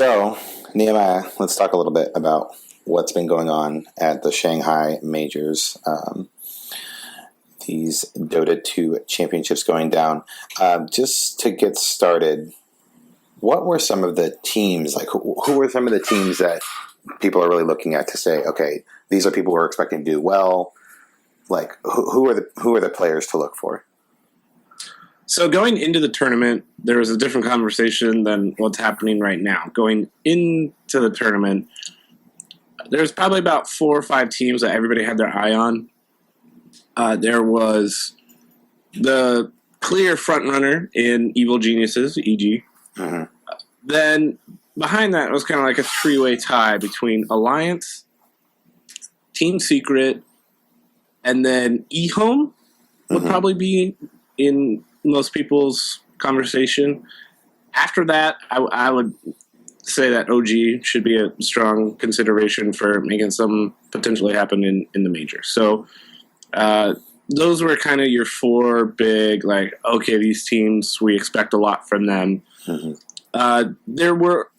So, Nehemiah, let's talk a little bit about what's been going on at the Shanghai Majors. These Dota 2 championships going down. Just to get started, what were some of the teams, like who were some of the teams that people are really looking at to say, okay, these are people who are expecting to do well? Like, who are the players to look for? So going into the tournament, there was a different conversation than what's happening right now. Going into the tournament, there's probably about 4 or 5 teams that everybody had their eye on. There was the clear frontrunner in Evil Geniuses, EG. Mm-hmm. Then behind that was kind of like a 3-way tie between Alliance, Team Secret, and then eHome would probably be in most people's conversation. After that, I would say that OG should be a strong consideration for making something potentially happen in the major. So those were kind of your 4 big, like, okay, these teams, we expect a lot from them. Mm-hmm. There were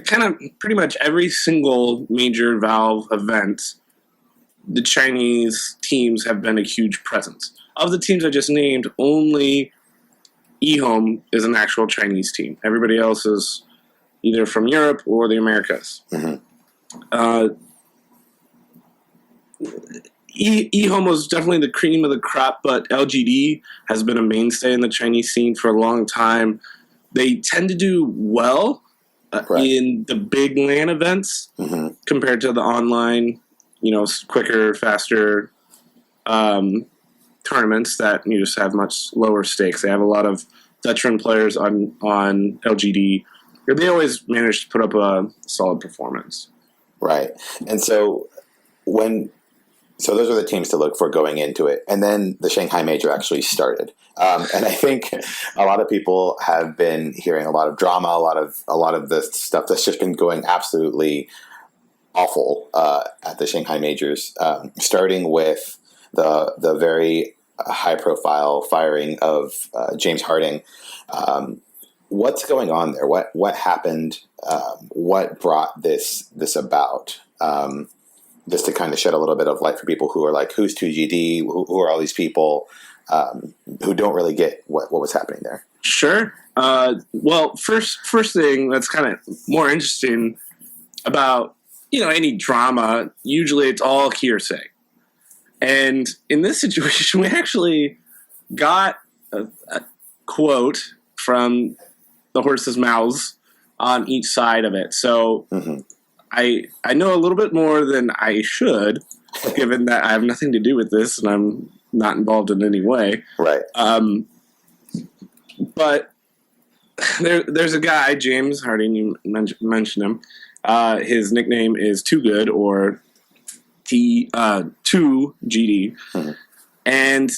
kind of pretty much every single major Valve event, the Chinese teams have been a huge presence. Of the teams I just named, only eHome is an actual Chinese team. Everybody else is either from Europe or the Americas. Mm-hmm. eHome was definitely the cream of the crop, but LGD has been a mainstay in the Chinese scene for a long time. They tend to do well in the big LAN events compared to the online, quicker, faster tournaments that you just have much lower stakes. They have a lot of veteran players on LGD. They always manage to put up a solid performance. Right. And so those are the teams to look for going into it. And then the Shanghai Major actually started. And I think a lot of people have been hearing a lot of drama, a lot of the stuff that's just been going absolutely awful at the Shanghai Majors, starting with the very high-profile firing of James Harding. What's going on there? What happened? What brought this about? Just to kind of shed a little bit of light for people who are like, who's 2GD? Who are all these people who don't really get what was happening there? Sure. Well, first thing that's kind of more interesting about any drama, usually it's all hearsay. And in this situation, we actually got a quote from the horse's mouths on each side of it. So I know a little bit more than I should, given that I have nothing to do with this and I'm not involved in any way. Right. But there's a guy, James Harding, you mentioned him. His nickname is Too Good, or 2GD. And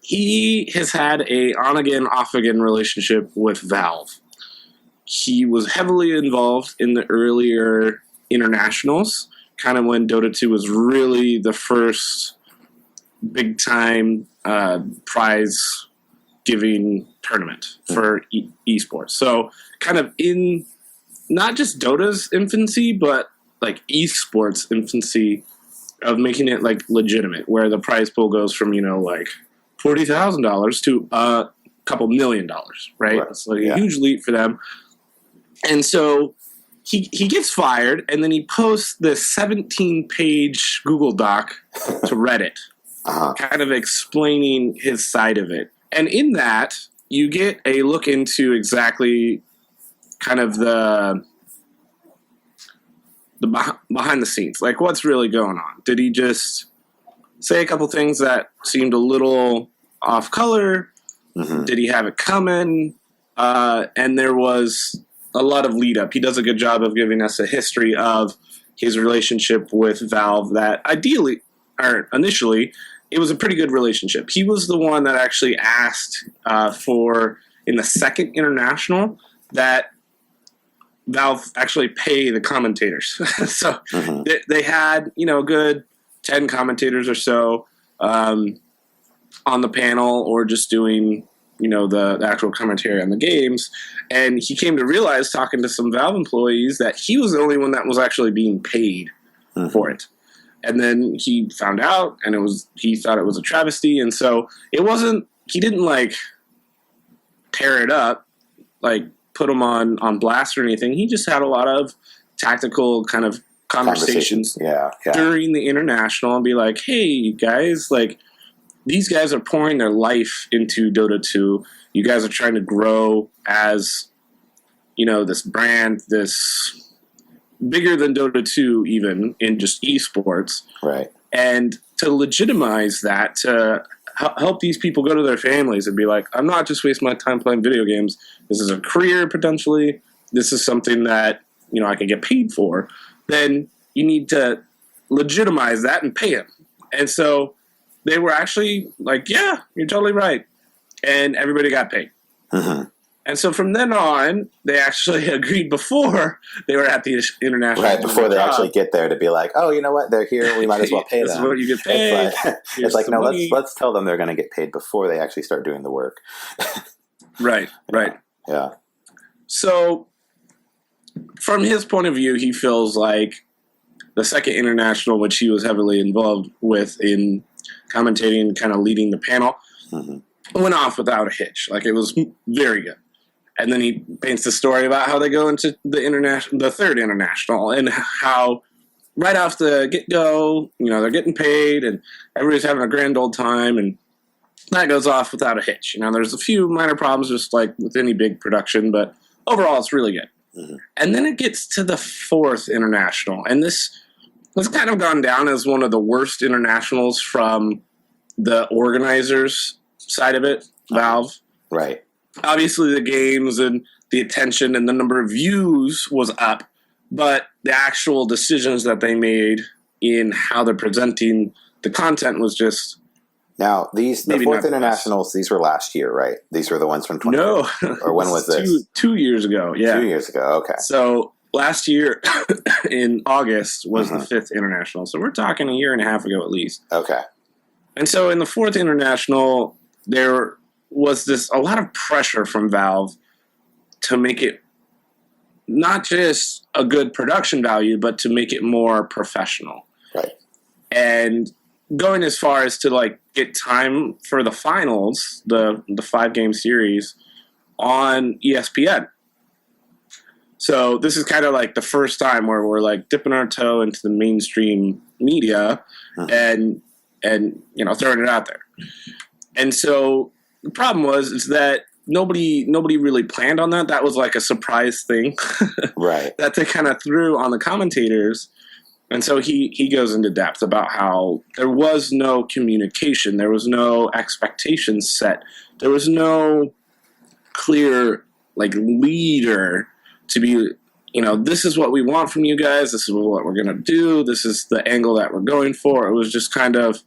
he has had a on-again, off-again relationship with Valve. He was heavily involved in the earlier internationals, kind of when Dota 2 was really the first big-time prize-giving tournament for esports. So kind of in not just Dota's infancy, but like esports infancy of making it like legitimate, where the prize pool goes from, like $40,000 to a couple $1 million, right? It's like a huge leap for them. And so he gets fired, and then he posts this 17-page Google Doc to Reddit, kind of explaining his side of it. And in that, you get a look into exactly kind of the behind the scenes, like what's really going on. Did he just say a couple things that seemed a little off color? Did he have it coming? And there was a lot of lead up. He does a good job of giving us a history of his relationship with Valve that initially, it was a pretty good relationship. He was the one that actually asked for, in the second international, that Valve actually pay the commentators. So they had, a good 10 commentators or so on the panel, or just doing, the actual commentary on the games. And he came to realize, talking to some Valve employees, that he was the only one that was actually being paid for it. And then he found out, and he thought it was a travesty. And so he didn't like tear it up, like put them on blast or anything. He just had a lot of tactical kind of conversations during the international and be like, hey, guys, like, these guys are pouring their life into Dota 2. You guys are trying to grow as, this brand, this bigger than Dota 2 even in just esports. Right. And to legitimize that, to help these people go to their families and be like, I'm not just wasting my time playing video games. This is a career potentially. This is something that, I can get paid for. Then you need to legitimize that and pay him. And so they were actually like, yeah, you're totally right. And everybody got paid. Mm-hmm. And so from then on, they actually agreed before they were at the international. Right, before they actually get there to be like, oh, you know what? They're here. We might as well pay them. This is what you get paid. It's like no, let's tell them they're going to get paid before they actually start doing the work. Right. Yeah. So from his point of view, he feels like the second international, which he was heavily involved with in commentating, kind of leading the panel, went off without a hitch. Like, it was very good. And then he paints the story about how they go into the third international, and how right off the get-go, they're getting paid and everybody's having a grand old time, and that goes off without a hitch. There's a few minor problems just like with any big production, but overall it's really good. Mm-hmm. And then it gets to the fourth international, and this has kind of gone down as one of the worst internationals from the organizers' side of it, Valve. Right. Obviously, the games and the attention and the number of views was up, but the actual decisions that they made in how they're presenting the content was just... Now, the fourth internationals, these were last year, right? These were the ones from 20... No. Or when was this? 2 years ago, yeah. 2 years ago, okay. So last year, in August, was the fifth international. So we're talking a year and a half ago at least. Okay. And so in the fourth international, there was a lot of pressure from Valve to make it not just a good production value, but to make it more professional. Right. And going as far as to like get time for the finals, the 5-game series on ESPN. So this is kind of like the first time where we're like dipping our toe into the mainstream media and throwing it out there. And so the problem is that nobody really planned on that. That was like a surprise thing, right? That they kind of threw on the commentators. And so he goes into depth about how there was no communication, there was no expectations set, there was no clear like leader to be, this is what we want from you guys, this is what we're gonna do, this is the angle that we're going for. It was just kind of,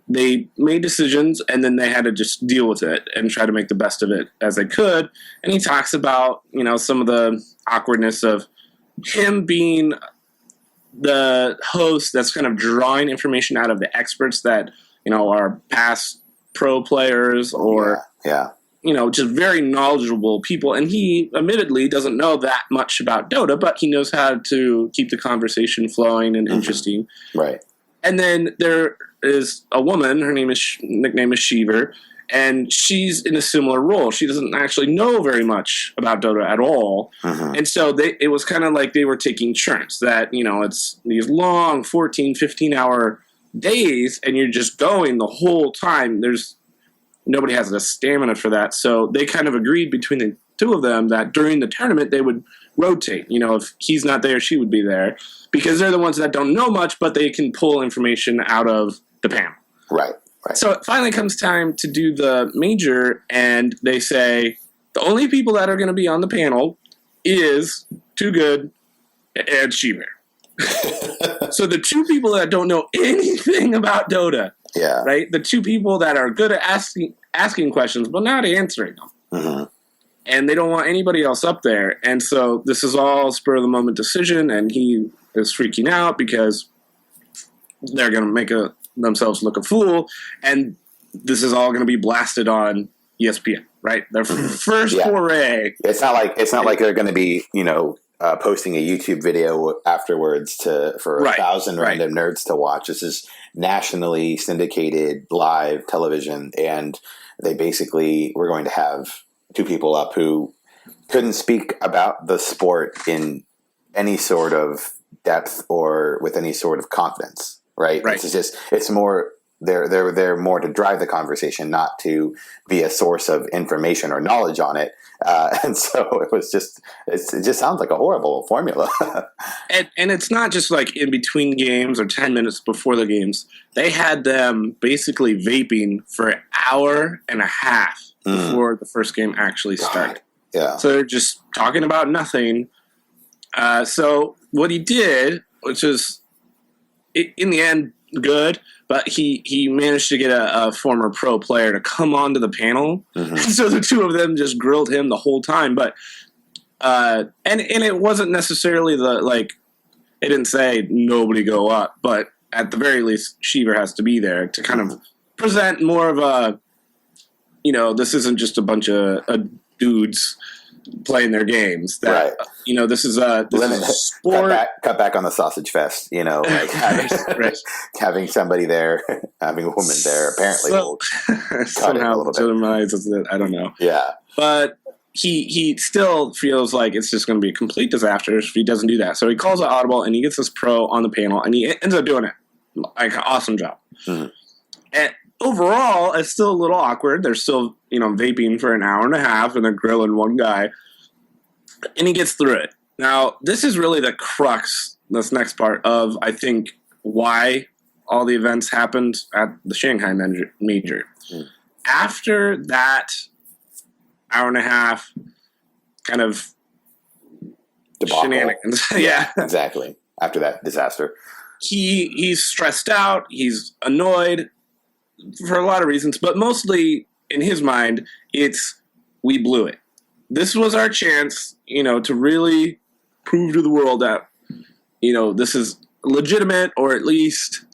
they made decisions and then they had to just deal with it and try to make the best of it as they could. And he talks about, some of the awkwardness of him being the host that's kind of drawing information out of the experts that, are past pro players or, just very knowledgeable people. And he admittedly doesn't know that much about Dota, but he knows how to keep the conversation flowing and interesting. Right. And then there is a woman, her nickname is Sheever, and she's in a similar role. She doesn't actually know very much about Dota at all. And so it was kind of like they were taking turns, that, it's these long 14, 15-hour days, and you're just going the whole time. Nobody has the stamina for that. So they kind of agreed between the two of them that during the tournament they would rotate. If he's not there, she would be there, because they're the ones that don't know much, but they can pull information out of the panel. Right. So it finally comes time to do the major, and they say the only people that are going to be on the panel is Too Good and Sheever. So the two people that don't know anything about Dota, right? The two people that are good at asking questions, but not answering them. And they don't want anybody else up there. And so this is all spur-of-the-moment decision, and he is freaking out because they're going to make themselves look a fool, and this is all going to be blasted on ESPN, right? Their first foray. It's not like they're going to be, posting a YouTube video afterwards for 1,000 random nerds to watch. This is nationally syndicated live television, and they basically were going to have two people up who couldn't speak about the sport in any sort of depth or with any sort of confidence, right? It's more they're more to drive the conversation, not to be a source of information or knowledge on it. And so it just sounds like a horrible formula. and it's not just like in between games or 10 minutes before the games. They had them basically vaping for an hour and a half before the first game actually started. Yeah. So they're just talking about nothing. So what he did, which is in the end good, but he managed to get a former pro player to come onto the panel. So the two of them just grilled him the whole time. But and it wasn't necessarily it didn't say nobody go up, but at the very least, Shiver has to be there to kind of present more of a, this isn't just a bunch of dudes playing their games. That this is a sport. Cut back on the sausage fest. Having somebody there, having a woman there, apparently will cut it a little bit. I don't know. Yeah, but he still feels like it's just going to be a complete disaster if he doesn't do that. So he calls an audible and he gets this pro on the panel and he ends up doing it. Like, an awesome job. And overall, it's still a little awkward. They're still, vaping for an hour and a half, and they're grilling one guy. And he gets through it. Now, this is really the crux, this next part, of, I think, why all the events happened at the Shanghai Major. After that hour and a half kind of debacle. Shenanigans. Yeah, exactly. After that disaster. He's stressed out. He's annoyed for a lot of reasons, but mostly in his mind, it's we blew it. This was our chance, to really prove to the world that, this is legitimate, or at least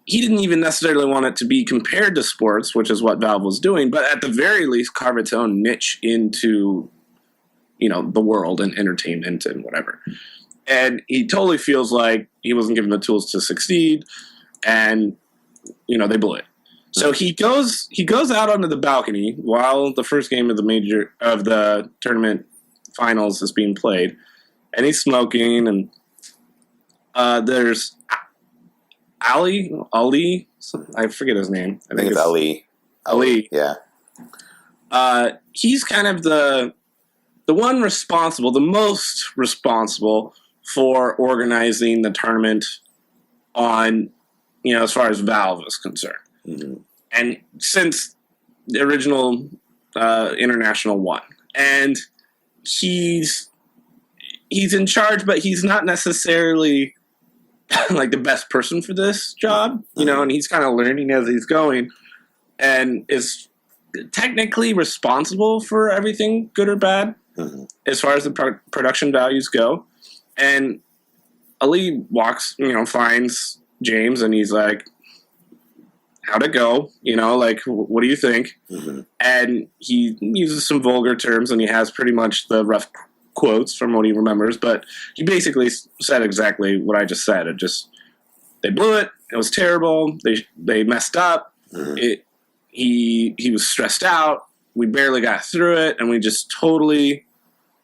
he didn't even necessarily want it to be compared to sports, which is what Valve was doing, but at the very least carve its own niche into, the world and entertainment and whatever. And he totally feels like he wasn't given the tools to succeed, and they blew it. So he goes out onto the balcony while the first game of the tournament finals is being played, and he's smoking. And there's Ali, I forget his name. I think it's Ali. Ali, yeah. He's kind of the one responsible, the most responsible for organizing the tournament on, as far as Valve is concerned. And since the original International won. And he's in charge, but he's not necessarily like the best person for this job, and he's kind of learning as he's going and is technically responsible for everything, good or bad, as far as the production values go. And Ali walks, finds James, and he's like, how'd it go? What do you think? And he uses some vulgar terms, and he has pretty much the rough quotes from what he remembers, but he basically said exactly what I just said. They blew it. It was terrible. They messed up. He was stressed out. We barely got through it, and we just totally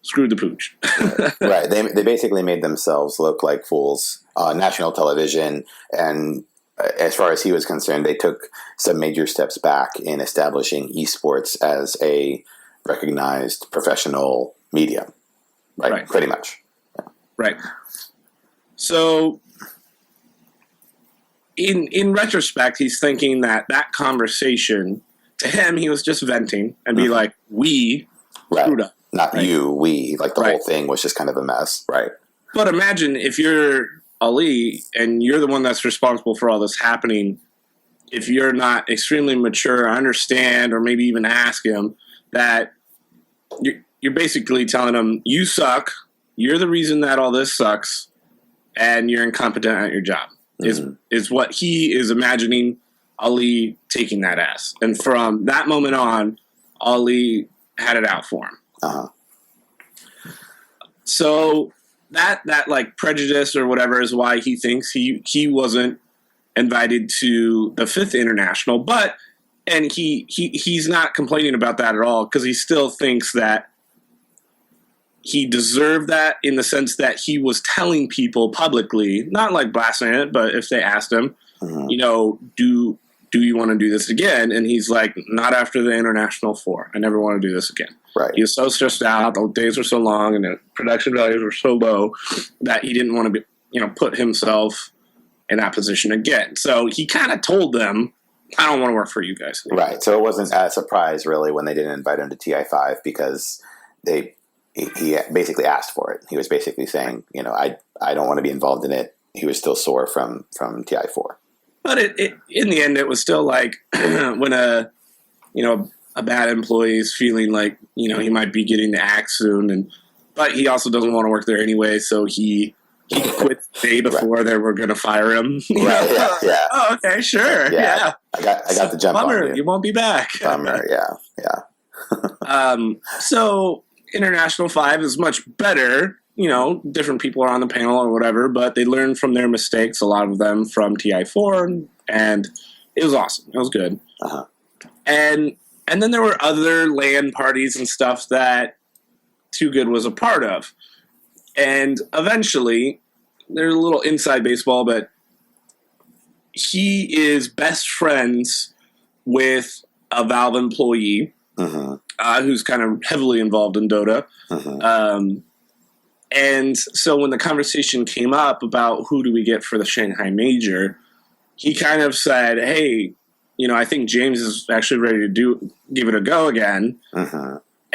screwed the pooch. Right. They basically made themselves look like fools on national television, and as far as he was concerned, they took some major steps back in establishing esports as a recognized professional medium. Right. Pretty much. Yeah. Right. So, in retrospect, he's thinking that conversation, to him, he was just venting and be like, we screwed up. Not you, we. Like, the whole thing was just kind of a mess. Right. But imagine if you're Ali and you're the one that's responsible for all this happening, if you're not extremely mature, understand, or maybe even ask him that you're basically telling him, you suck, you're the reason that all this sucks, and you're incompetent at your job, is what he is imagining Ali taking that as. And from that moment on, Ali had it out for him. Uh-huh. So that like prejudice or whatever is why he thinks he wasn't invited to the 5th International, and he's not complaining about that at all, because he still thinks that he deserved that, in the sense that he was telling people publicly, not like blasting it, but if they asked him, do you want to do this again? And he's like, not after the International 4. I never want to do this again. Right. He was so stressed out. The days were so long and the production values were so low that he didn't want to be, put himself in that position again. So he kind of told them, I don't want to work for you guys anymore. Right. So it wasn't a surprise, really, when they didn't invite him to TI5, because he basically asked for it. He was basically saying, I don't want to be involved in it. He was still sore from TI4. But it in the end, it was still like when a bad employee is feeling like, he might be getting the axe soon, but he also doesn't want to work there anyway, so he quit the day before they were going to fire him. Right, yeah. Oh, okay, sure. Yeah. I got the jump Bummer, on you won't be back. Bummer, yeah. So International 5 is much better. Different people are on the panel or whatever, but they learned from their mistakes, a lot of them from TI4, and it was awesome. It was good. Uh-huh. And then there were other LAN parties and stuff that Too Good was a part of. And eventually, there's a little inside baseball, but he is best friends with a Valve employee who's kind of heavily involved in Dota. And so when the conversation came up about who do we get for the Shanghai Major, he kind of said, hey, I think James is actually ready to give it a go again.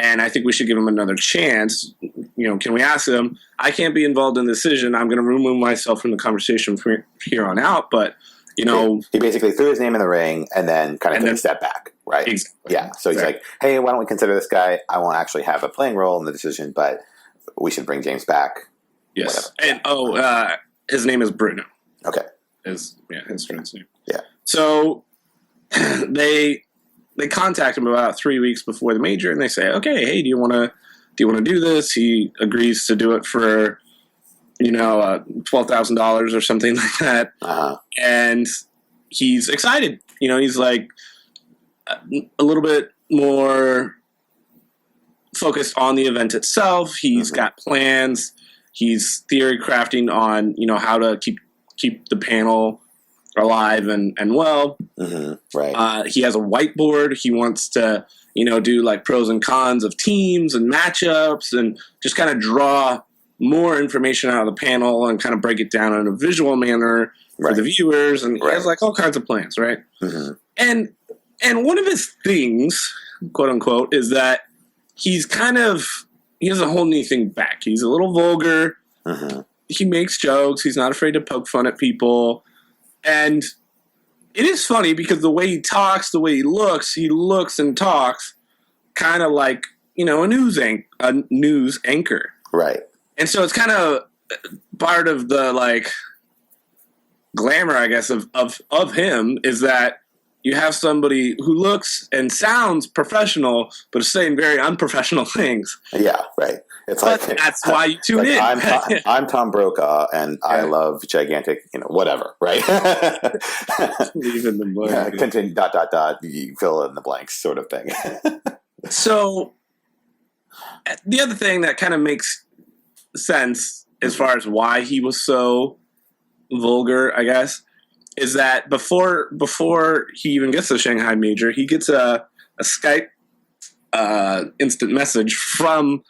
And I think we should give him another chance. Can we ask him? I can't be involved in the decision. I'm going to remove myself from the conversation from here on out. But, he basically threw his name in the ring and then kind of took a step back, right? Exactly. Yeah. So he's like, hey, why don't we consider this guy? I won't actually have a playing role in the decision, but we should bring James back. Yes. Whatever. And, his name is Bruno. Okay. His friend's name. Yeah. So they contact him about 3 weeks before the major, and they say, okay, hey, do you want to do this? He agrees to do it for, $12,000 or something like that. And he's excited. He's like a little bit more focused on the event itself. He's got plans. He's theory crafting on, how to keep the panel alive and well. Right. He has a whiteboard. He wants to, do like pros and cons of teams and matchups and just kind of draw more information out of the panel and kind of break it down in a visual manner for the viewers. And he has like all kinds of plans, right? And one of his things, quote unquote, is that he doesn't hold anything back. He's a little vulgar. He makes jokes. He's not afraid to poke fun at people. And it is funny because the way he talks, the way he looks and talks kind of like, a news anchor. Right. And so it's kind of part of the like glamour, I guess, of him is that you have somebody who looks and sounds professional, but is saying very unprofessional things. Yeah, right. It's but like that's why you tune in. I'm Tom Brokaw, and I love gigantic, whatever, right? Leave in the blank. Continue. ... You fill in the blanks, sort of thing. So the other thing that kind of makes sense as far as why he was so vulgar, I guess, is that before he even gets the Shanghai Major, he gets a Skype instant message from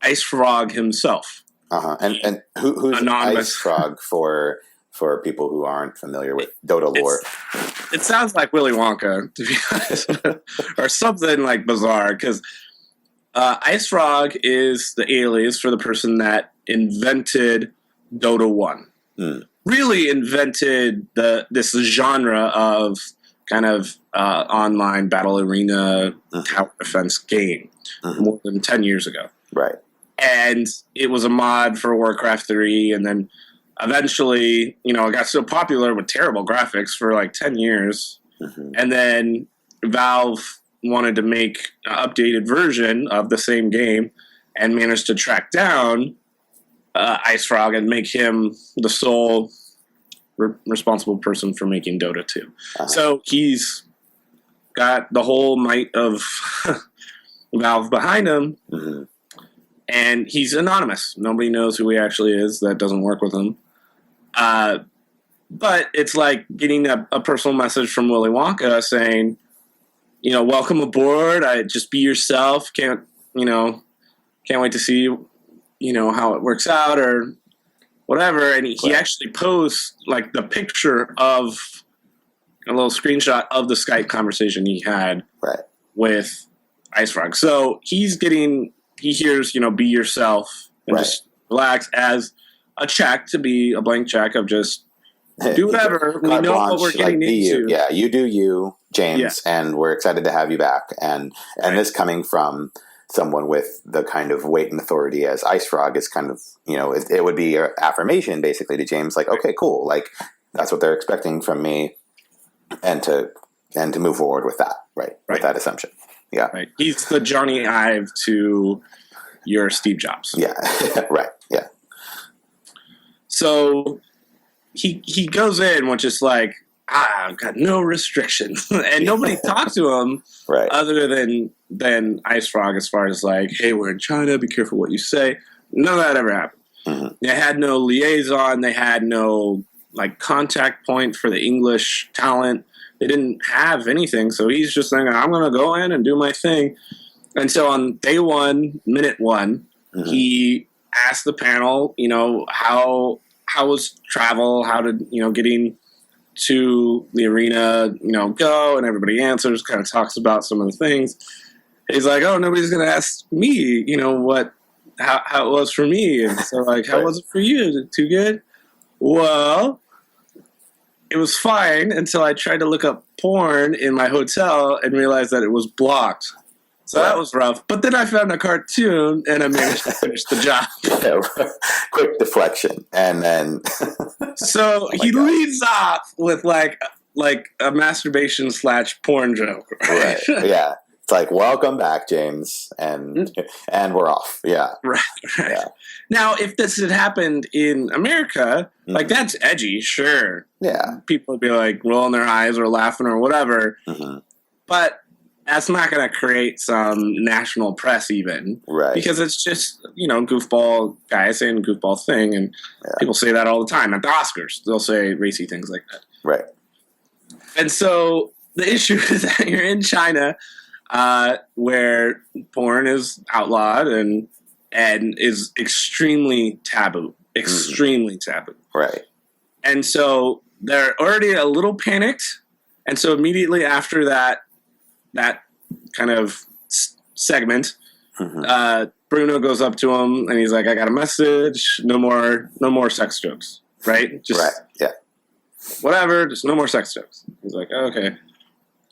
Ice Frog himself. And who's anonymous. Ice Frog for people who aren't familiar with Dota lore? It sounds like Willy Wonka, to be honest, or something like bizarre, because Ice Frog is the alias for the person that invented Dota 1. Really invented this genre of kind of online battle arena tower defense game more than 10 years ago. Right. And it was a mod for Warcraft 3, and then eventually, it got so popular with terrible graphics for like 10 years. And then Valve wanted to make an updated version of the same game and managed to track down Ice Frog and make him the sole responsible person for making Dota 2. So he's got the whole might of Valve behind him, and he's anonymous. Nobody knows who he actually is. That doesn't work with him. But it's like getting a personal message from Willy Wonka saying, welcome aboard. Just be yourself. Can't wait to see, how it works out or whatever. And he actually posts like the picture of a little screenshot of the Skype conversation he had with Ice Frog. So he hears, be yourself and just relax as a check to be a blank check of just do whatever. We know what we're getting into. Yeah, you do you, James, and we're excited to have you back. And this coming from someone with the kind of weight and authority as Ice Frog is kind of, it would be an affirmation basically to James, like, okay, cool, like that's what they're expecting from me, and to move forward with that, with that assumption. Yeah, right. He's the Johnny Ive to your Steve Jobs. Yeah, right. Yeah. So he goes in, which is like, I've got no restrictions, and nobody talked to him other than Ice Frog as far as like, hey, we're in China, be careful what you say. None of that ever happened. They had no liaison. They had no like contact point for the English talent. They didn't have anything. So he's just saying, I'm going to go in and do my thing. And so on day one, minute one, he asked the panel, how was travel? How did, getting to the arena, go? And everybody answers, kind of talks about some of the things. He's like, oh, nobody's going to ask me, how it was for me. And so like, how was it for you? Is it too good? Well, it was fine until I tried to look up porn in my hotel and realized that it was blocked. So that was rough. But then I found a cartoon and I managed to finish the job. Quick deflection. And then... So he leads off with like a masturbation / porn joke. Right? Yeah. It's like, welcome back, James. And we're off. Yeah. Right. Yeah. Now, if this had happened in America, like that's edgy, sure. Yeah. People would be like rolling their eyes or laughing or whatever. But that's not going to create some national press even. Right. Because it's just, goofball guy saying a goofball thing. And people say that all the time. At the Oscars, they'll say racy things like that. Right. And so the issue is that you're in China where porn is outlawed and is extremely taboo. Extremely taboo. Right. And so they're already a little panicked. And so immediately after that kind of segment, Bruno goes up to him and he's like, I got a message. No more sex jokes. Right? Just whatever. Just no more sex jokes. He's like, okay.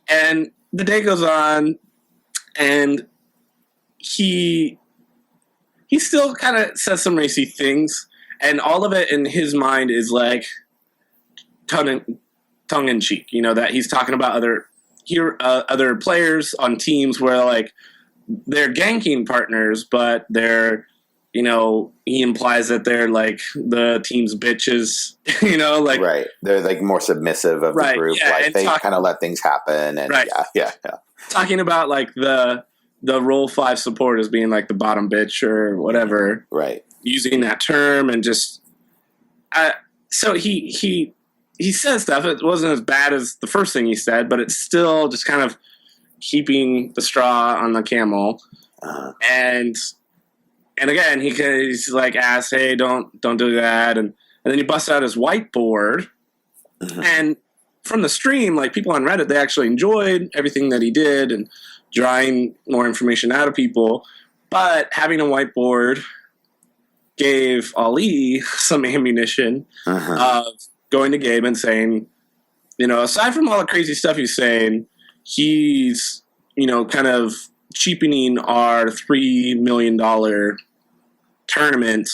And the day goes on and he still kind of says some racy things, and all of it in his mind is like tongue in cheek. That he's talking about other players on teams where like they're ganking partners, but they're he implies that they're like the team's bitches. Like right. They're like more submissive of the group. Yeah, like they kind of let things happen. And yeah. Talking about like the Roll 5 support as being like the bottom bitch or whatever. Right. Using that term and just so he says stuff. It wasn't as bad as the first thing he said, but it's still just kind of keeping the straw on the camel. And again, he's like asks, hey, don't do that. And then he busts out his whiteboard. And from the stream, like people on Reddit, they actually enjoyed everything that he did and drawing more information out of people. But having a whiteboard gave Ali some ammunition of going to Gabe and saying, aside from all the crazy stuff he's saying, he's, kind of cheapening our $3 million tournament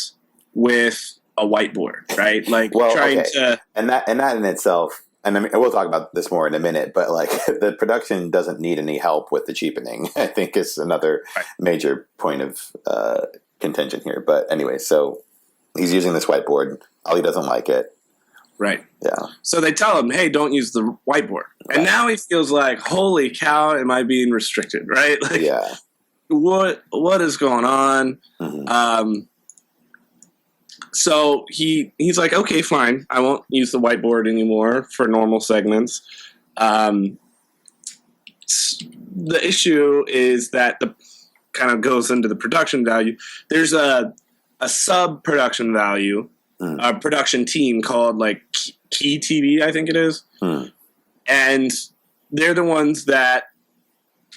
with a whiteboard, right? Like to... And that in itself and I mean, we'll talk about this more in a minute, but like the production doesn't need any help with the cheapening. I think is another major point of contention here. But anyway, so he's using this whiteboard. Ollie doesn't like it. Right. Yeah. So they tell him, hey, don't use the whiteboard. Right. And now he feels like, holy cow, am I being restricted, right? Like, yeah. What is going on? Mm-hmm. So he's like, okay, fine. I won't use the whiteboard anymore for normal segments. The issue is that the kind of goes into the production value. There's a sub-production value, a production team called like Key TV, I think it is. And they're the ones that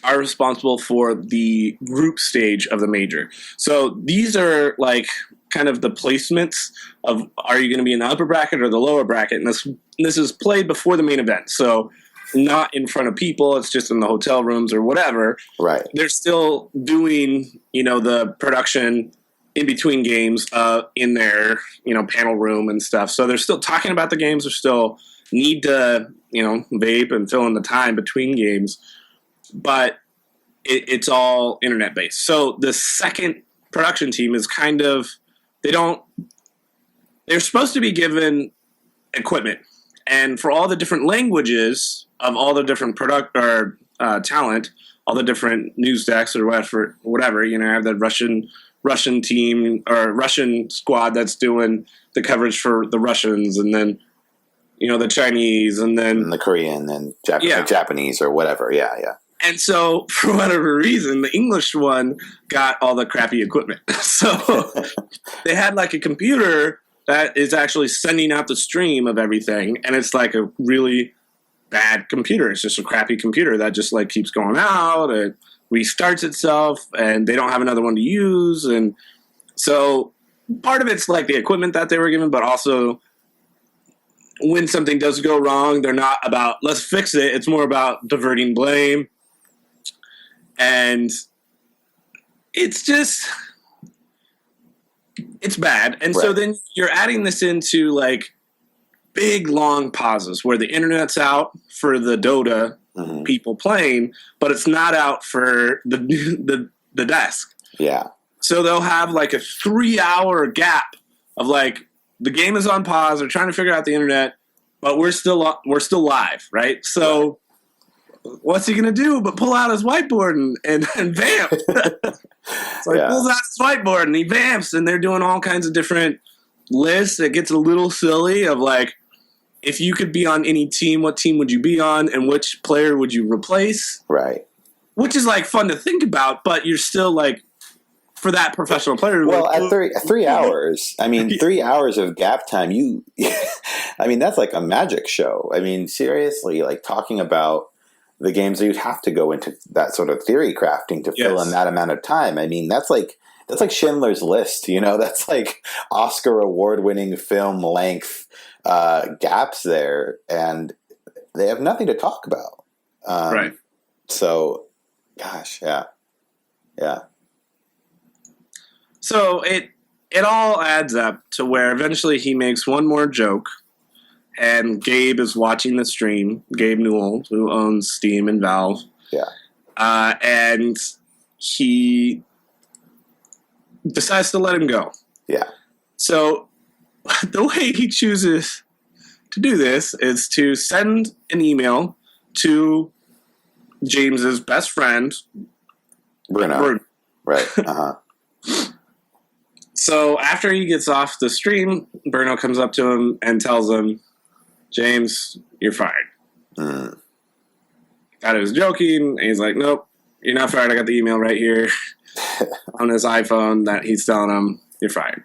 are responsible for the group stage of the major. So these are like kind of the placements of, are you going to be in the upper bracket or the lower bracket? And this is played before the main event. So not in front of people. It's just in the hotel rooms or whatever. Right. They're still doing, the production in between games in their, panel room and stuff. So they're still talking about the games. They still need to, vape and fill in the time between games. But it's all internet based. So the second production team is kind of, they're supposed to be given equipment. And for all the different languages of all the different talent, all the different news decks or whatever, I have the Russian team or Russian squad that's doing the coverage for the Russians, and then, the Chinese, and then the Korean and Japanese or whatever. Yeah, yeah. And so, for whatever reason, the English one got all the crappy equipment. So they had like a computer that is actually sending out the stream of everything, and it's like a really bad computer. It's just a crappy computer that just like keeps going out, it restarts itself, and they don't have another one to use. And so part of it's like the equipment that they were given, but also when something does go wrong, they're not about, let's fix it. It's more about diverting blame. And it's just, it's bad. And so then you're adding this into like big long pauses where the internet's out for the Dota people playing, but it's not out for the desk. Yeah. So they'll have like a 3-hour gap of like the game is on pause. They're trying to figure out the internet, but we're still live, right? So what's he gonna do but pull out his whiteboard and vamp? So he pulls out his whiteboard and he vamps, and they're doing all kinds of different lists. It gets a little silly of like, if you could be on any team, what team would you be on, and which player would you replace? Right. Which is like fun to think about, but you're still like, for that professional player. Well, at 3 hours, I mean, 3 hours of gap time, I mean, that's like a magic show. I mean, seriously, like talking about the games that you'd have to go into that sort of theory crafting to fill in that amount of time. I mean, that's like Schindler's List, that's like Oscar award-winning film length gaps there, and they have nothing to talk about. Right. So, gosh, yeah. So it all adds up to where eventually he makes one more joke, and Gabe is watching the stream. Gabe Newell, who owns Steam and Valve. Yeah. And he decides to let him go. Yeah. So the way he chooses to do this is to send an email to James's best friend, Bruno. Right. Uh-huh. So after he gets off the stream, Bruno comes up to him and tells him, James, you're fired. Thought he was joking. And he's like, nope, you're not fired. I got the email right here on his iPhone that he's telling him, you're fired.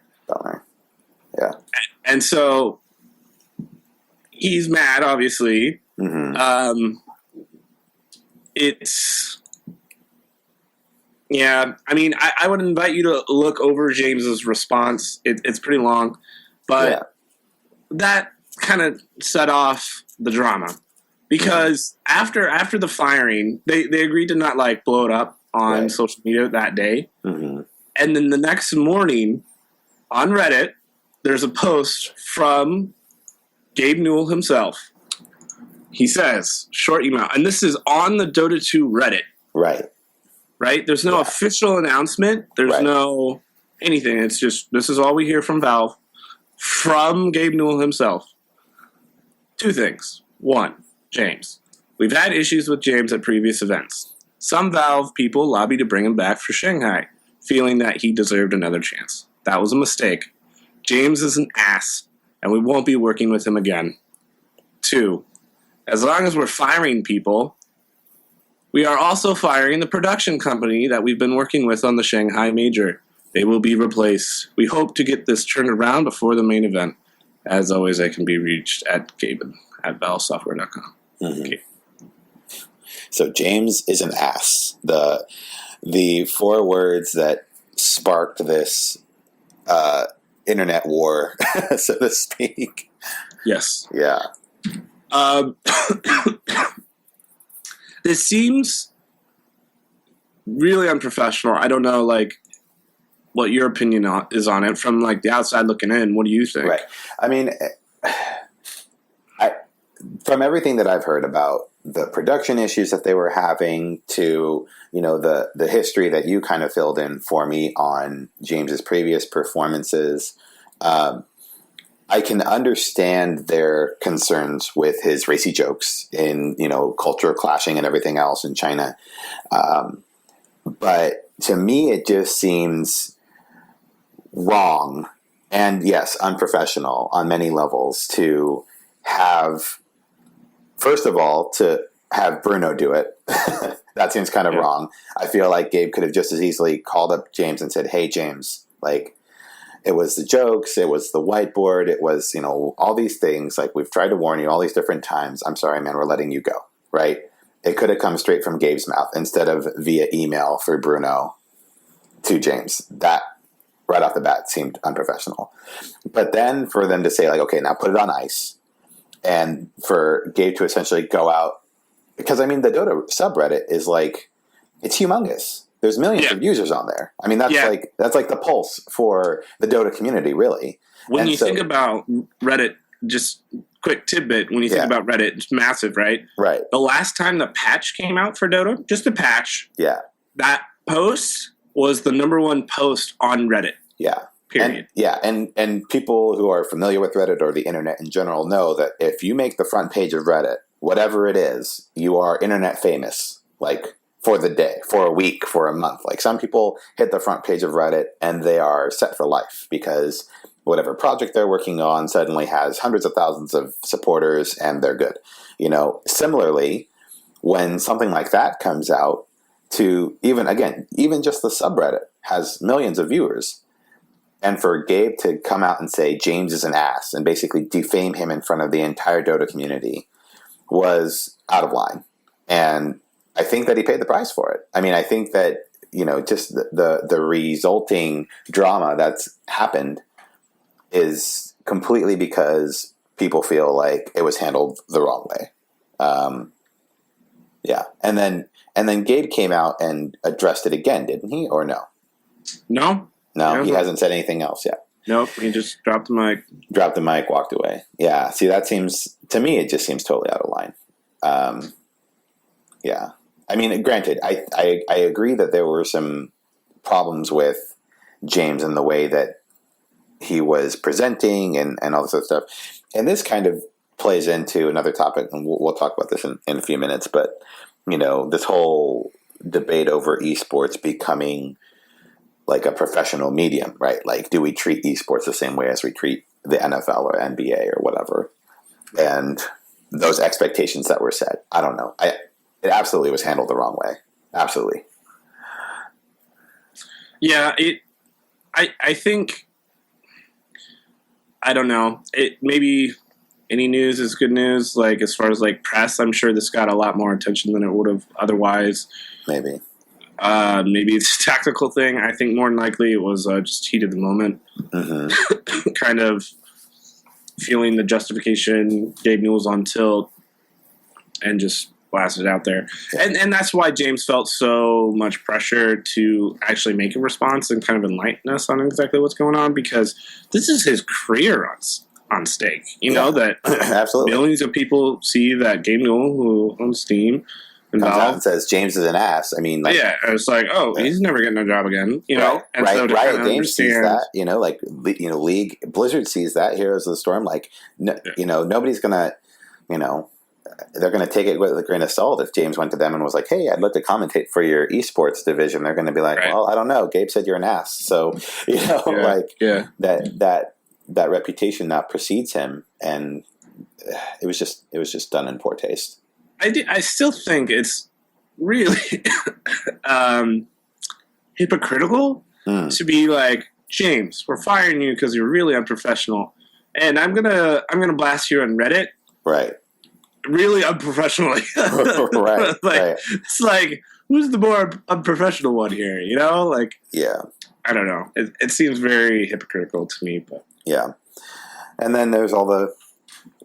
Yeah. And so he's mad, obviously. Yeah, I mean, I would invite you to look over James's response. It's pretty long, but that kind of set off the drama because after the firing, they agreed to not like blow it up on social media that day, and then the next morning on Reddit, there's a post from Gabe Newell himself He says, short email, and this is on the Dota 2 Reddit. Right? There's no official announcement. There's no anything. It's just, this is all we hear from Valve, from Gabe Newell himself. 2 things. 1, James. We've had issues with James at previous events. Some Valve people lobbied to bring him back for Shanghai, feeling that he deserved another chance. That was a mistake. James is an ass, and we won't be working with him again. 2, as long as we're firing people, we are also firing the production company that we've been working with on the Shanghai Major. They will be replaced. We hope to get this turned around before the main event. As always, I can be reached at gaben@valvesoftware.com. Okay. So James is an ass. The 4 words that sparked this internet war, so to speak. Yes. Yeah. This seems really unprofessional. I don't know, what your opinion is on it from, the outside looking in. What do you think? Right. I mean, from everything that I've heard about the production issues that they were having to, the history that you kind of filled in for me on James's previous performances, I can understand their concerns with his racy jokes in, culture clashing and everything else in China. But to me, it just seems wrong and, yes, unprofessional on many levels to have, first of all, to have Bruno do it. That seems kind of wrong. I feel like Gabe could have just as easily called up James and said, hey, James, it was the jokes, it was the whiteboard, it was, all these things. We've tried to warn you all these different times. I'm sorry, man, we're letting you go, right? It could have come straight from Gabe's mouth instead of via email for Bruno to James. That, right off the bat, seemed unprofessional. But then for them to say, okay, now put it on ice, and for Gabe to essentially go out, because, the Dota subreddit is, it's humongous. There's millions of users on there. That's like the pulse for the Dota community, really. When you think about Reddit, just quick tidbit, when you think about Reddit, it's massive, right? Right. The last time the patch came out for Dota, just a patch, that post was the #1 post on Reddit. Yeah. Period. And people who are familiar with Reddit or the internet in general know that if you make the front page of Reddit, whatever it is, you are internet famous, for the day, for a week, for a month. Some people hit the front page of Reddit and they are set for life because whatever project they're working on suddenly has hundreds of thousands of supporters and they're good. Similarly, when something like that comes out to even just the subreddit has millions of viewers, and for Gabe to come out and say James is an ass and basically defame him in front of the entire Dota community was out of line. And I think that he paid the price for it. I think that, just the resulting drama that's happened is completely because people feel like it was handled the wrong way. And then Gabe came out and addressed it again, didn't he? Or no? No, he hasn't said anything else yet. Nope, he just dropped the mic. Dropped the mic, walked away. Yeah, see, that seems, to me, it just seems totally out of line. Granted, I agree that there were some problems with James and the way that he was presenting and all this other stuff. And this kind of plays into another topic, and we'll talk about this in a few minutes. But, this whole debate over esports becoming a professional medium, right? Do we treat esports the same way as we treat the NFL or NBA or whatever? And those expectations that were set, I don't know. It absolutely was handled the wrong way. Absolutely. Yeah, I think, I don't know. Maybe any news is good news. As far as press, I'm sure this got a lot more attention than it would have otherwise. Maybe. Maybe it's a tactical thing. I think more than likely it was just heat of the moment. Mm-hmm. Kind of feeling the justification. Gabe Newell's on tilt and just blasted out there. And that's why James felt so much pressure to actually make a response and kind of enlighten us on exactly what's going on, because this is his career on stake. You know, that absolutely millions of people see that Gabe Newell, who owns Steam, comes out and says James is an ass. I mean, like, it's like, he's never getting a job again, you know. And right, so Riot Games sees that, you know, like, you know, League, Blizzard sees that, Heroes of the Storm, like, you know, nobody's gonna, you know, they're gonna take it with a grain of salt. If James went to them and was like, "Hey, I'd like to commentate for your esports division," they're gonna be like, "Well, I don't know. Gabe said you're an ass," so you know, that reputation now precedes him, and it was just done in poor taste. I still think it's really hypocritical to be like, James, we're firing you because you're really unprofessional, and I'm gonna blast you on Reddit, right? Really unprofessionally, right? It's like, who's the more unprofessional one here? You know, like, I don't know. It seems very hypocritical to me, but and then there's all the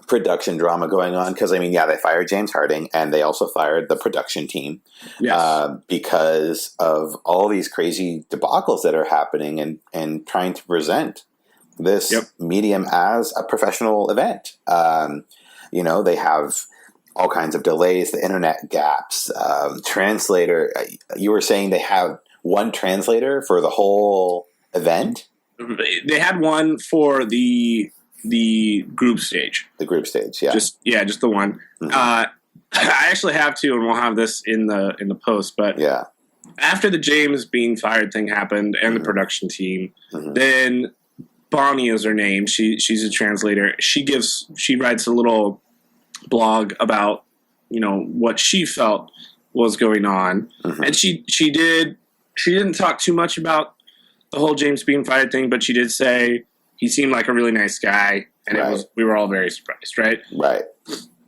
production drama going on because, I mean, they fired James Harding and they also fired the production team because of all these crazy debacles that are happening and trying to present this medium as a professional event. You know, they have all kinds of delays, the internet gaps, translator. You were saying they have one translator for the whole event? They had one for the group stage. The group stage, just the one. Mm-hmm. I actually have two, and we'll have this in the post. But after the James being fired thing happened and the production team, then Bonnie is her name. She's a translator. She writes a little blog about, you know, what she felt was going on, and she didn't talk too much about the whole James being fired thing, but she did say he seemed like a really nice guy, and we were all very surprised, right? Right.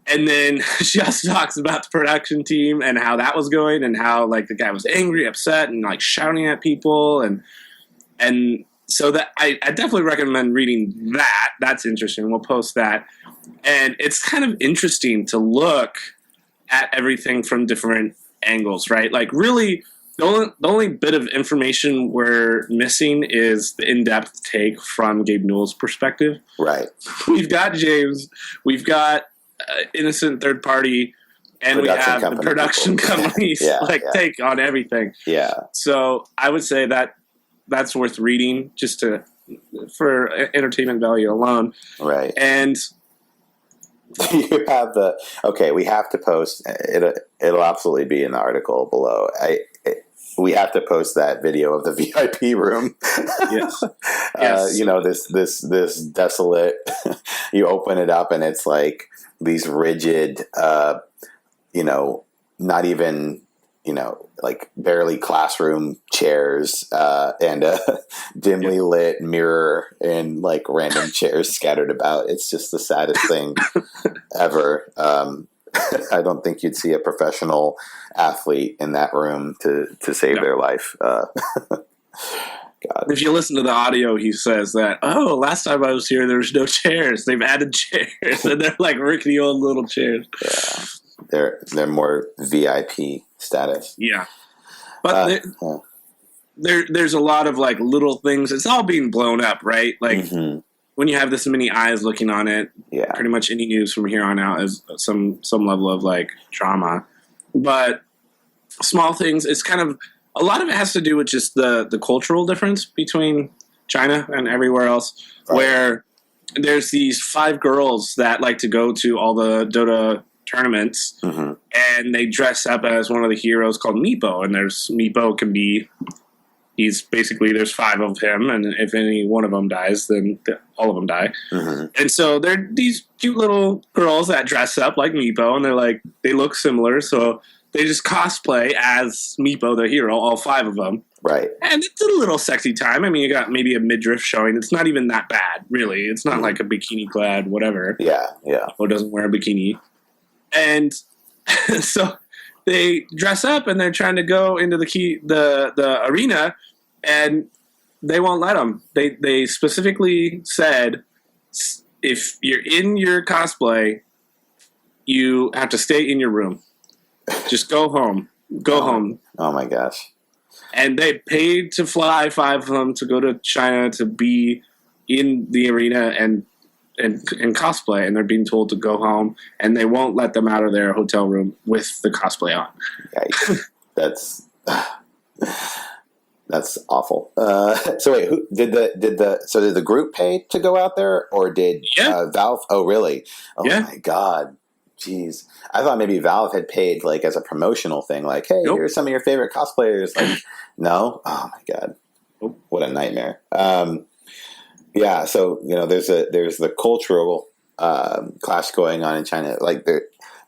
And then she also talks about the production team and how that was going, and how, like, the guy was angry, upset, and, like, shouting at people, and so that I definitely recommend reading that. That's interesting. We'll post that. And it's kind of interesting to look at everything from different angles, right? Like, really, the only bit of information we're missing is the in-depth take from Gabe Newell's perspective. Right. We've got James. We've got innocent third party. And we have the production companies take on everything. Yeah. So I would say that's worth reading just for entertainment value alone. Right. And you have we have to post it'll absolutely be in the article below. We have to post that video of the VIP room. Yes. You know, this desolate, you open it up and it's like these rigid, you know, not even, you know, like barely classroom chairs and a dimly lit mirror and like random chairs scattered about. It's just the saddest thing ever. I don't think you'd see a professional athlete in that room to save their life. God. If you listen to the audio, he says that, last time I was here, there was no chairs. They've added chairs, and they're like rickety old little chairs. Yeah. They're more VIP status. Yeah. But there's a lot of like little things. It's all being blown up, right? Like when you have this many eyes looking on it, pretty much any news from here on out is some level of like drama. But small things, it's kind of, a lot of it has to do with just the cultural difference between China and everywhere else, where there's these 5 girls that like to go to all the Dota tournaments, and they dress up as one of the heroes called Meepo, and Meepo can be, there's 5 of him, and if any one of them dies, then all of them die. And so they're these cute little girls that dress up like Meepo, and they look similar, so they just cosplay as Meepo, the hero, all 5 of them. Right. And it's a little sexy time. I mean, you got maybe a midriff showing. It's not even that bad, really. It's not like a bikini-clad whatever. Yeah, yeah. Or doesn't wear a bikini. And so they dress up, and they're trying to go into the arena, and they won't let them. They specifically said, if you're in your cosplay, you have to stay in your room. Just go home. Go home. Oh, my gosh. And they paid to fly 5 of them to go to China to be in the arena, and in cosplay, and they're being told to go home, and they won't let them out of their hotel room with the cosplay on. Yikes. That's awful. So wait, who did the group pay to go out there, or did Valve? Oh, really? Oh my God. Jeez. I thought maybe Valve had paid like as a promotional thing, like, hey, here's some of your favorite cosplayers. Like, no? Oh my God. Nope. What a nightmare. Yeah, so there's the cultural clash going on in China,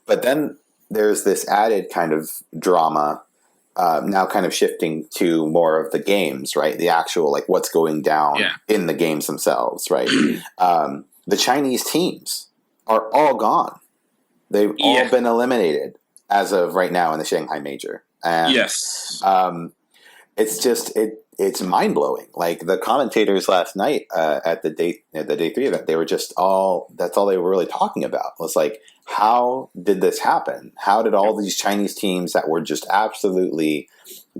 but then there's this added kind of drama now, kind of shifting to more of the games, right? The actual like what's going down in the games themselves, right? The Chinese teams are all gone; they've all been eliminated as of right now in the Shanghai Major, and it's just it's mind blowing. Like the commentators last night at the day 3 event, they were just that's all they were really talking about was like, how did this happen? How did all these Chinese teams that were just absolutely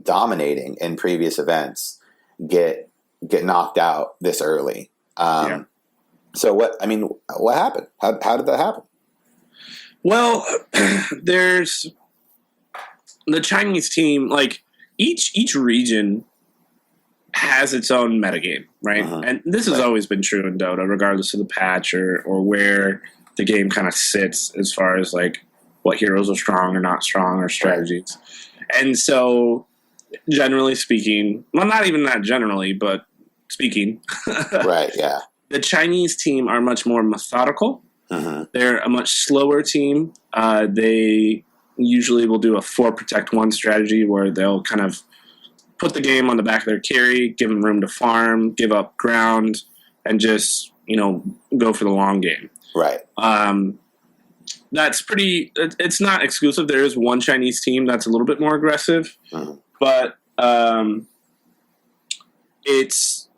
dominating in previous events get knocked out this early? So what happened? How did that happen? Well, there's the Chinese team, like each region has its own metagame, right? And this has always been true in Dota, regardless of the patch or where the game kind of sits as far as like what heroes are strong or not strong or strategies. And so generally speaking, well, not even that generally, but speaking, the Chinese team are much more methodical. They're a much slower team. They usually will do a 4 protect 1 strategy where they'll kind of put the game on the back of their carry, give them room to farm, give up ground, and just, go for the long game. Right. That's pretty, it's not exclusive. There is one Chinese team that's a little bit more aggressive, but it's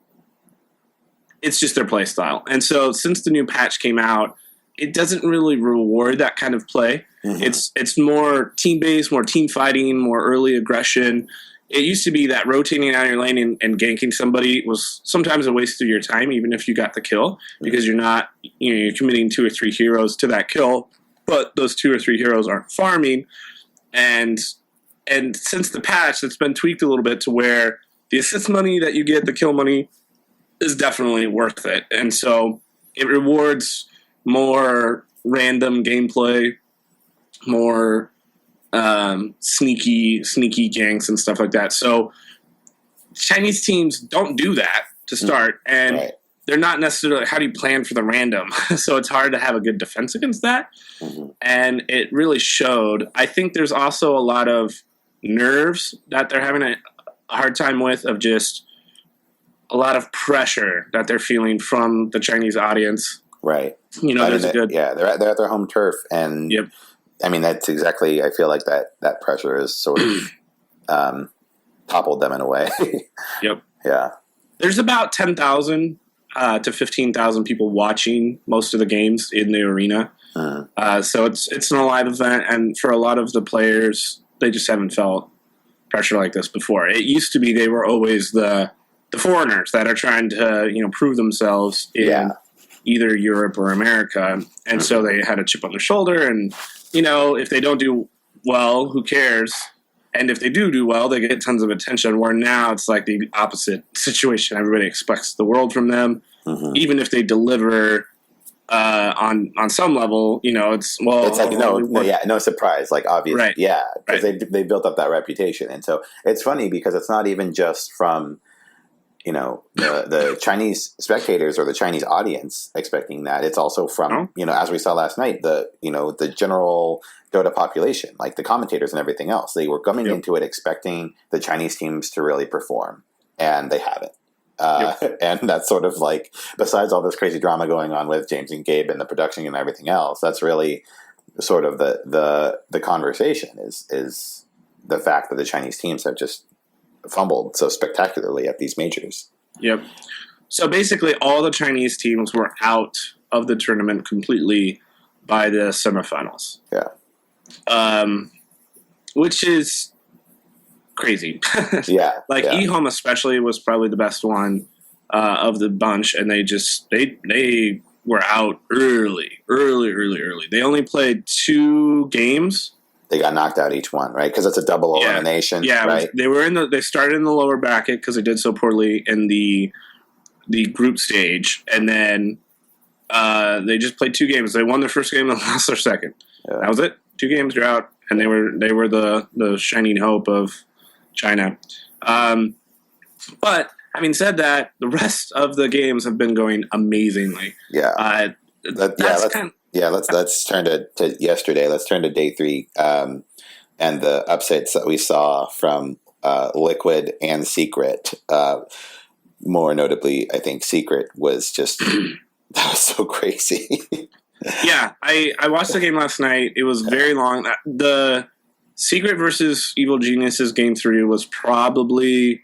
just their play style. And so since the new patch came out, it doesn't really reward that kind of play. It's more team-based, more team fighting, more early aggression. It used to be that rotating out your lane and ganking somebody was sometimes a waste of your time, even if you got the kill, because you're not, you're committing 2 or 3 heroes to that kill, but those 2 or 3 heroes aren't farming. And since the patch, it's been tweaked a little bit to where the assist money that you get, the kill money, is definitely worth it. And so it rewards more random gameplay, more sneaky ganks and stuff like that. So Chinese teams don't do that to start, and they're not necessarily, how do you plan for the random? So it's hard to have a good defense against that. And it really showed. I think there's also a lot of nerves that they're having a hard time with, of just a lot of pressure that they're feeling from the Chinese audience. Right. There's a good... Yeah, they're at their home turf, and I mean, that's exactly, I feel like that pressure has sort of toppled them in a way. Yeah. There's about 10,000 to 15,000 people watching most of the games in the arena. So it's an alive event, and for a lot of the players, they just haven't felt pressure like this before. It used to be they were always the foreigners that are trying to, prove themselves in either Europe or America. And so they had a chip on their shoulder, and if they don't do well, who cares? And if they do well, they get tons of attention, where now it's like the opposite situation. Everybody expects the world from them. Even if they deliver on some level, it's like no surprise, like obviously, because they built up that reputation. And so it's funny because it's not even just from the Chinese spectators or the Chinese audience expecting that. It's also from, as we saw last night, the general Dota population, like the commentators and everything else. They were coming into it expecting the Chinese teams to really perform, and they haven't. And that's sort of like, besides all this crazy drama going on with James and Gabe and the production and everything else, that's really sort of the conversation is the fact that the Chinese teams have just fumbled so spectacularly at these majors. So basically all the Chinese teams were out of the tournament completely by the semifinals. Which is crazy. eHome especially was probably the best one of the bunch, and they were out early. They only played 2 games. They got knocked out each one, right? Because it's a double elimination, right? They started in the lower bracket because they did so poorly in the group stage, and then they just played 2 games. They won their first game and lost their second. Yeah. That was it. 2 games, you're out, and they were the shining hope of China. But having said that, the rest of the games have been going amazingly. Yeah. Let's turn to yesterday. Let's turn to day 3 and the upsets that we saw from Liquid and Secret. More notably, I think Secret was just that was so crazy. Yeah, I watched the game last night. It was very long. The Secret versus Evil Geniuses game 3 was probably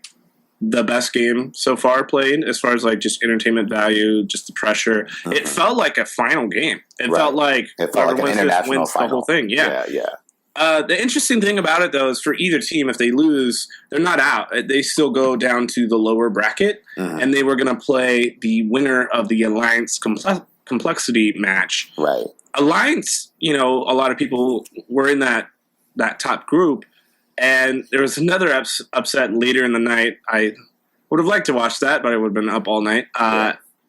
the best game so far played, as far as like just entertainment value, just the pressure. Mm-hmm. It felt like a final game. It felt like an international final. The whole thing. Yeah. The interesting thing about it, though, is for either team, if they lose, they're not out. They still go down to the lower bracket, and they were going to play the winner of the Alliance Complexity match. Right. Alliance, a lot of people were in that top group, and there was another upset later in the night. I would have liked to watch that, but I would have been up all night.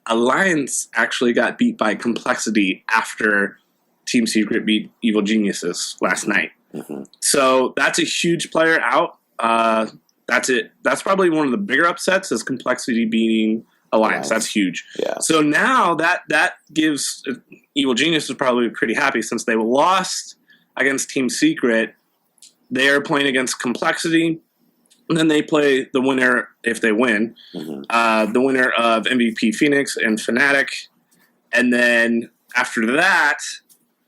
Alliance actually got beat by Complexity after Team Secret beat Evil Geniuses last night. Mm-hmm. So that's a huge player out. That's it. That's probably one of the bigger upsets is Complexity beating Alliance. That's huge. Yeah. So now that gives Evil Geniuses probably pretty happy since they lost against Team Secret. They are playing against Complexity, and then they play the winner if they win. Mm-hmm. The winner of MVP Phoenix and Fnatic, and then after that,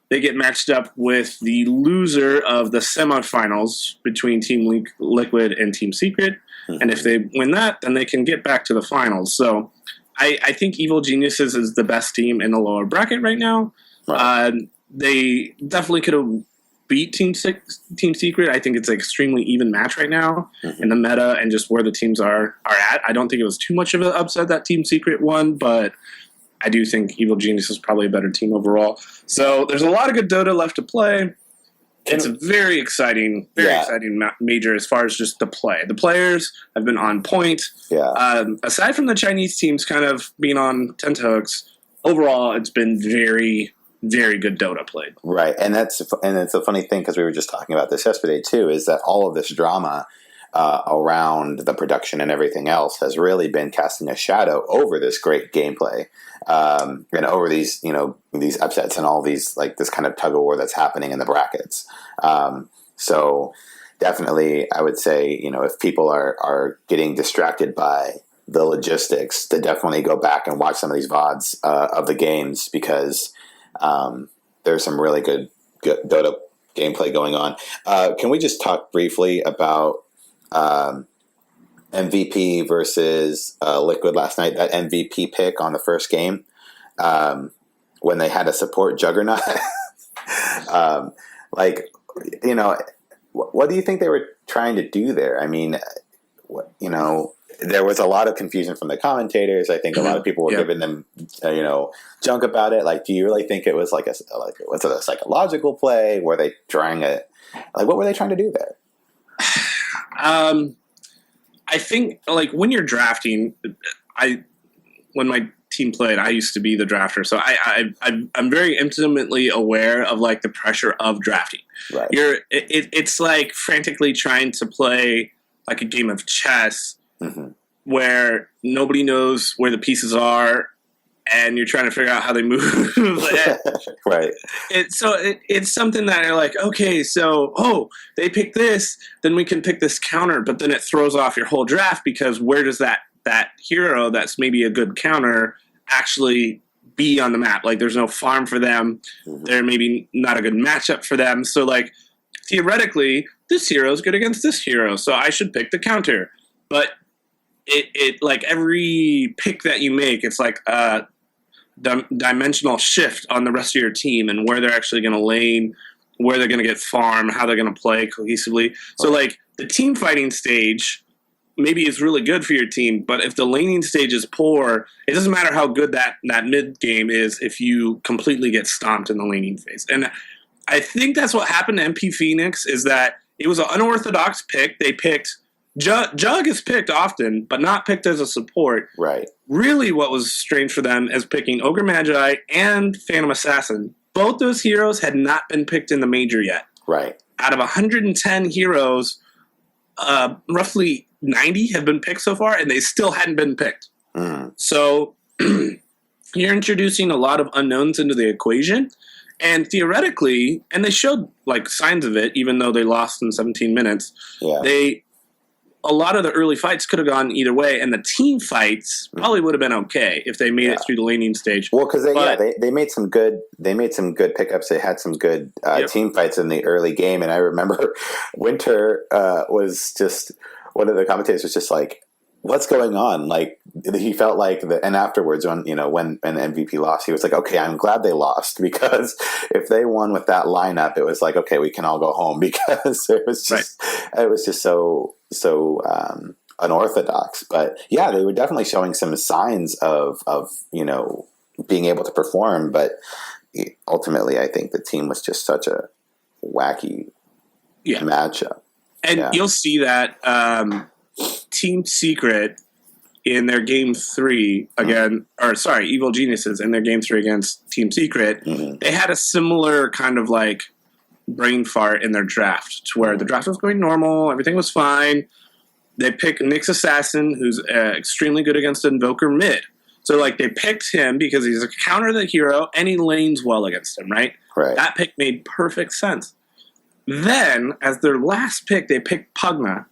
they get matched up with the loser of the semifinals between Team Liquid and Team Secret. Mm-hmm. And if they win that, then they can get back to the finals. So I think Evil Geniuses is the best team in the lower bracket right now. Right. They definitely could have beat Team Secret. I think it's an extremely even match right now in the meta and just where the teams are at. I don't think it was too much of an upset that Team Secret won, but I do think Evil Genius is probably a better team overall. So there's a lot of good Dota left to play. It's a very exciting major as far as just the play. The players have been on point. Yeah. Aside from the Chinese teams kind of being on tenterhooks, overall it's been very, very good Dota played. Right, and it's a funny thing because we were just talking about this yesterday too. Is that all of this drama around the production and everything else has really been casting a shadow over this great gameplay and over these these upsets and all these like this kind of tug of war that's happening in the brackets. So definitely, I would say if people are getting distracted by the logistics, to definitely go back and watch some of these VODs of the games because there's some really good Dota gameplay going on. Can we just talk briefly about MVP versus Liquid last night? That MVP pick on the first game when they had a support Juggernaut. What do you think they were trying to do there? I mean, there was a lot of confusion from the commentators. I think a lot of people were giving them, junk about it. Like, do you really think it was was it a psychological play? Were they trying what were they trying to do there? I think when you're drafting, when my team played, I used to be the drafter, so I'm very intimately aware of the pressure of drafting. Right. It's like frantically trying to play like a game of chess. Mm-hmm. Where nobody knows where the pieces are, and you're trying to figure out how they move. Right. It's something that you're like, okay, so they pick this, then we can pick this counter, but then it throws off your whole draft because where does that hero that's maybe a good counter actually be on the map? There's no farm for them. Mm-hmm. They're maybe not a good matchup for them. So theoretically, this hero is good against this hero, so I should pick the counter. But it every pick that you make, it's like a dimensional shift on the rest of your team and where they're actually going to lane, where they're going to get farm, how they're going to play cohesively. So the team fighting stage maybe is really good for your team, but if the laning stage is poor, it doesn't matter how good that mid game is if you completely get stomped in the laning phase. And I think that's what happened to MP Phoenix, is that it was an unorthodox pick. They picked Jug is picked often, but not picked as a support. Right. Really what was strange for them is picking Ogre Magi and Phantom Assassin. Both those heroes had not been picked in the Major yet. Right. Out of 110 heroes, roughly 90 have been picked so far, and they still hadn't been picked. So you're introducing a lot of unknowns into the equation. And theoretically, and they showed like signs of it, even though they lost in 17 minutes, a lot of the early fights could have gone either way, and the team fights probably would have been okay if they made it through the laning stage. Well, because they made some good pickups. They had some good team fights in the early game, and I remember Winter was just one of the commentators was just like, "What's going on?" Like he felt like and afterwards when MVP lost, he was like, "Okay, I'm glad they lost, because if they won with that lineup, it was like, okay, we can all go home," because it was just so unorthodox. But yeah, they were definitely showing some signs of being able to perform, but ultimately I think the team was just such a wacky matchup. And you'll see that Team Secret in their game 3 again, Evil Geniuses in their game 3 against Team Secret, they had a similar kind of like brain fart in their draft, to where the draft was going normal, everything was fine. They picked Nyx Assassin, who's extremely good against Invoker mid. So like they picked him because he's a counter the hero and he lanes well against him, right? That pick made perfect sense. Then, as their last pick, they picked Pugna,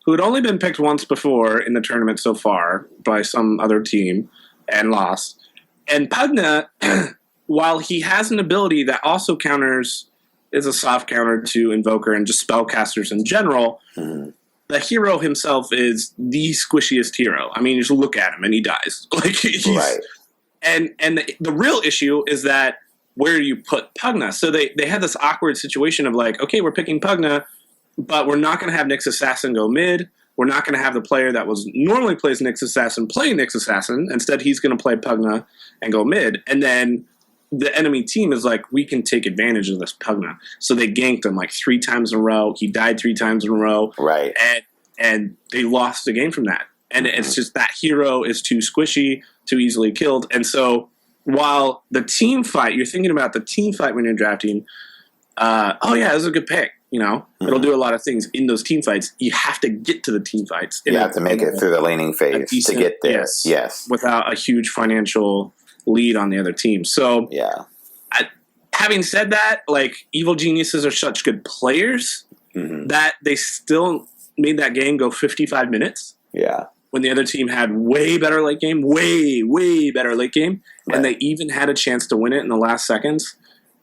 who had only been picked once before in the tournament so far by some other team and lost. And Pugna, while he has an ability that also is a soft counter to Invoker and just spellcasters in general, the hero himself is the squishiest hero. I mean, just look at him and he dies. Like And the real issue is that where you put Pugna. So they had this awkward situation of like, okay, we're picking Pugna, but we're not going to have Nyx Assassin go mid. We're not going to have the player that normally plays Nyx Assassin play Nyx Assassin. Instead, he's going to play Pugna and go mid. And then the enemy team is like, we can take advantage of this Pugna. So they ganked him like 3 times in a row. He died 3 times in a row. Right. And they lost the game from that. And it's just that hero is too squishy, too easily killed. And so while the team fight, you're thinking about the team fight when you're drafting, this is a good pick. It'll do a lot of things in those team fights. You have to get to the team fights. You have to make it through the laning phase to get there. Yes. Without a huge financial lead on the other team. So, having said that, like, Evil Geniuses are such good players that they still made that game go 55 minutes. Yeah. When the other team had way better late game, way better late game, and they even had a chance to win it in the last seconds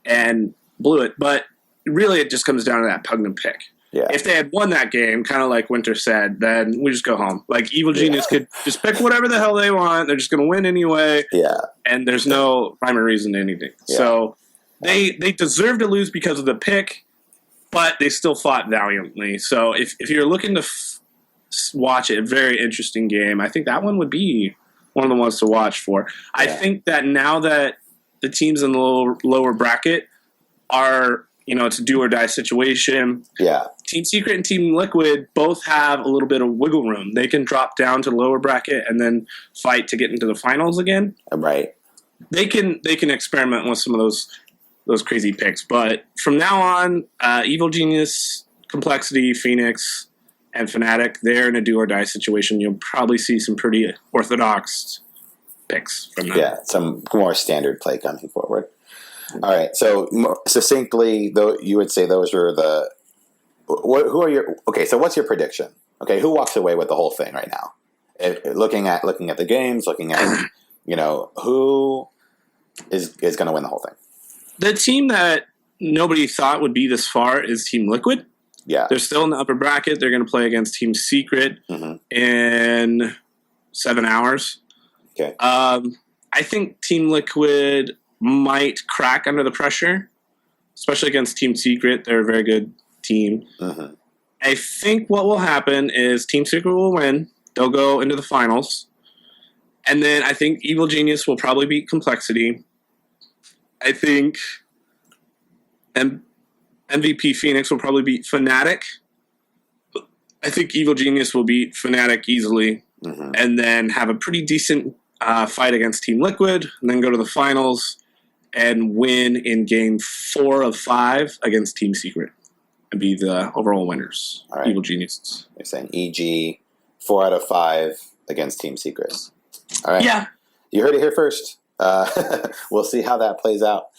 and blew it. But really, it just comes down to that Pugna pick. Yeah. If they had won that game, kind of like Winter said, then we just go home. Like, Evil Genius could just pick whatever the hell they want. They're just going to win anyway. Yeah. And there's no rhyme or reason to anything. Yeah. So they deserve to lose because of the pick, but they still fought valiantly. So if you're looking to watch a very interesting game, I think that one would be one of the ones to watch for. Yeah. I think that now that the teams in the lower bracket are, it's a do or die situation. Yeah. Team Secret and Team Liquid both have a little bit of wiggle room. They can drop down to the lower bracket and then fight to get into the finals again. Right. They can experiment with some of those crazy picks. But from now on, Evil Genius, Complexity, Phoenix, and Fnatic, they're in a do or die situation. You'll probably see some pretty orthodox picks from them. Yeah, some more standard play coming forward. All right. So succinctly, though, you would say those are the. Who are your? Okay. So what's your prediction? Okay, who walks away with the whole thing right now? Looking at the games, looking at who is going to win the whole thing. The team that nobody thought would be this far is Team Liquid. Yeah, they're still in the upper bracket. They're going to play against Team Secret in 7 hours. Okay. I think Team Liquid might crack under the pressure, especially against Team Secret. They're a very good team. I think what will happen is Team Secret will win. They'll go into the finals. And then I think Evil Genius will probably beat Complexity. I think MVP Phoenix will probably beat Fnatic. I think Evil Genius will beat Fnatic easily. Mm-hmm. And then have a pretty decent fight against Team Liquid. And then go to the finals and win in game 4 of 5 against Team Secret. And be the overall winners. All right. Evil Geniuses. You're saying EG 4 out of 5 against Team Secret. All right. Yeah. You heard it here first. We'll see how that plays out.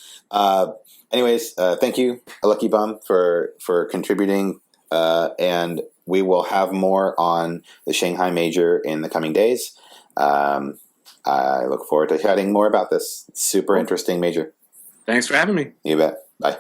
Anyways, thank you, ALuckyBum, for contributing. And we will have more on the Shanghai Major in the coming days. I look forward to chatting more about this super interesting major. Thanks for having me. You bet. Bye.